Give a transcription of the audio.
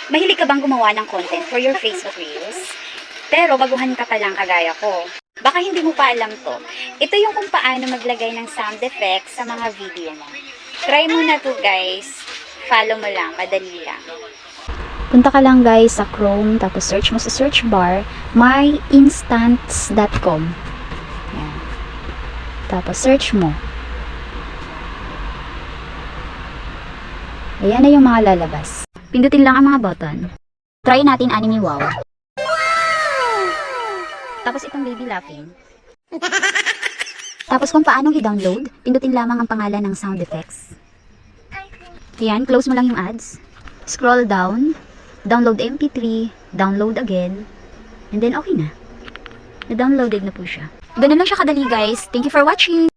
Mahilig ka bang gumawa ng content for your Facebook Reels? Pero baguhan ka pa lang kagaya ko. Baka hindi mo pa alam to. Ito yung kung paano maglagay ng sound effects sa mga video mo. Try mo na to guys. Follow mo lang, madali lang. Punta ka lang guys sa Chrome, tapos search mo sa search bar, myinstants.com. Yan. Tapos search mo. Ayan na yung mga lalabas. Pindutin lang ang mga button. Try natin Anime Wow. Tapos itong baby laughing. Tapos kung paano i-download, pindutin lamang ang pangalan ng sound effects. Ayan, close mo lang yung ads. Scroll down. Download MP3. Download again. And then okay na. Na-downloaded na po siya. Ganun lang siya kadali guys. Thank you for watching!